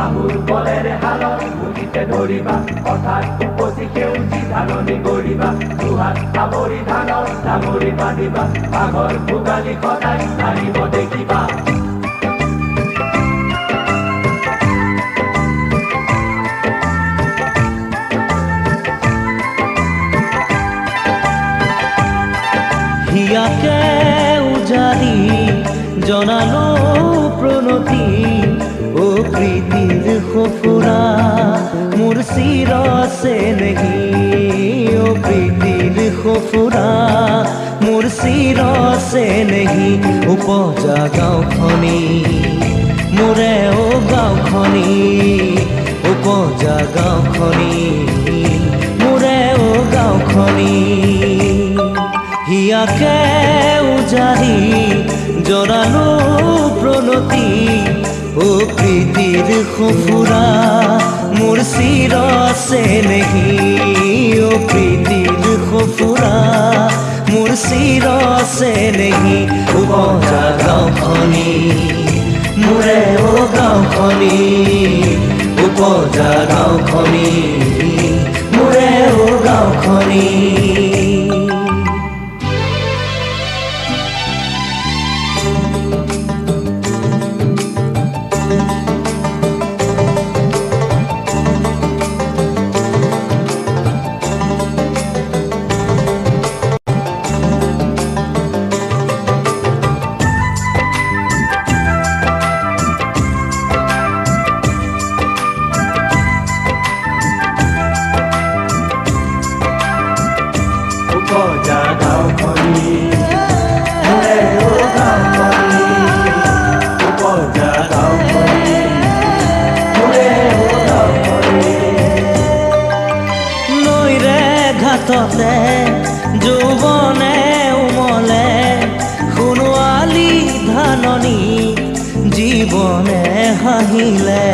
বাহুৰ বলেৰে হালত মুঠিতে ধৰিবা অৰ্থাৎ উপচি সেউজী ধাননি গৰিবা দুহাত সামৰি ধানৰ ডাঙৰি বান্ধিবা বাঘৰ ভোগালী সদায় মাৰিব দেখিবা হিয়াকে উজাৰি জনালো প্ৰণতি ও প্ৰীতিৰ সফুৰা মোৰ চিৰছে নেহি ও প্ৰীতিৰ সফুৰা মোৰ চিৰছে নেহি উপজা গাঁওখনি মোৰে ও গাঁওখনি উপজা গাঁওখনি মোৰে ও গাঁওখনি হিয়াকে উজাৰি জনালো প্ৰণতি ও প্ৰীতিৰ সফুৰা মোৰ চিৰছে নেহি ও প্ৰীতিৰ সফুৰা মোৰ চিৰছে নেহি উপজা গাঁওখনি মোৰে ও গাঁওখনি উপজা গাঁওখনি মোৰে ও গাঁওখনি উপজা গাঁওখনি মোৰে ও গাঁওখনি উপজা গাঁওখনি মোৰে ও গাঁওখনি নৈৰে ঘাটতে যৌৱনে উমলে সোণোৱালী ধাননি জীৱনে হাঁহিলে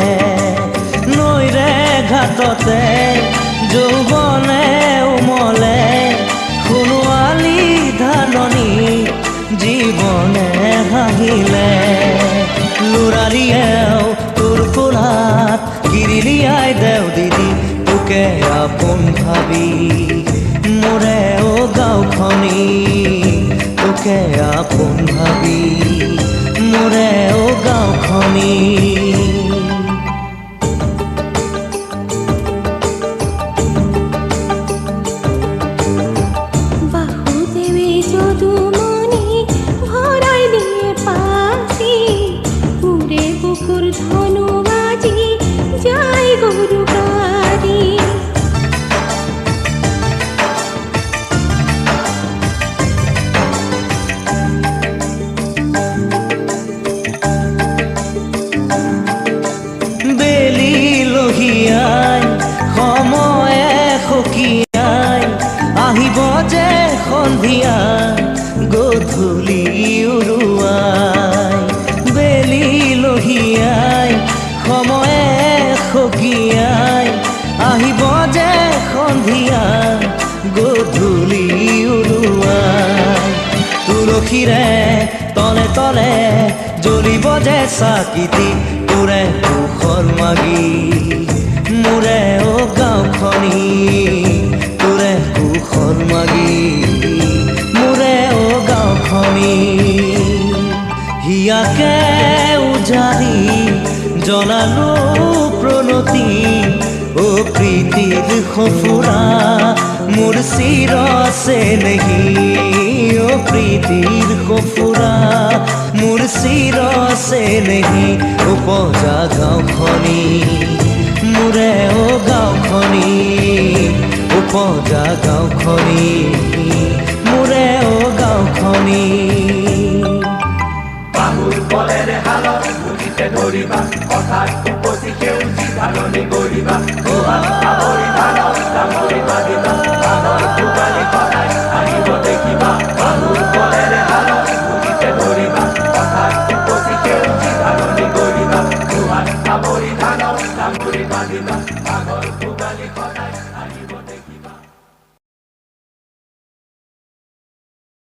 নৈৰে ঘাটতে যৌৱনে উমলে সোণোৱালী ধাননি জীৱনে হাঁহিলে লৰালিয়েও তোৰ কোলাত কিৰিলিয়াই দেও দিদি তোকে আপোন ভাবি মোৰে ও গাঁওখনি তোকে আপোন ভাবি মোৰে ও গাঁওখনি বেলি লহিয়াই সময়ে সকিয়াই আহিব যে সন্ধিয়া গধূলি উৰুৱাই বেলি লহিয়াই সময়ে সকিয়াই আহিব যে সন্ধিয়া গধূলি উৰুৱাই তুলসীৰে তলে তলে জ্বলিব যে চাকিটি তোৰে সুখৰ মাগি মোৰে ও গাঁওখনি তোৰে সুখৰ মাগি মোৰে ও গাঁওখনি হিয়াকে উজাৰি জনালো প্ৰণতি ও প্ৰীতিৰ সফুৰা মোৰ চিৰছে নেহি ও প্ৰীতিৰ সফুৰা মোৰ চিৰছে নেহি উপজা গাঁওখনি মোৰে ও গাঁওখনি উপজা গাঁওখনি মোৰে ও গাঁওখনি বাহুৰ বলেৰে হালত মুঠিতে ধৰিবা অৰ্থাৎ উপচি সেউজী ধাননি গৰিবা দুহাত সামৰি ধানৰ ডাঙৰি বান্ধিবা